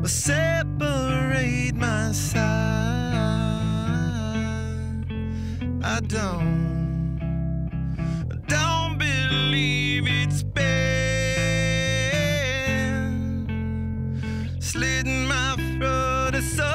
separate my side. I don't believe it's been slitting my throat. It's so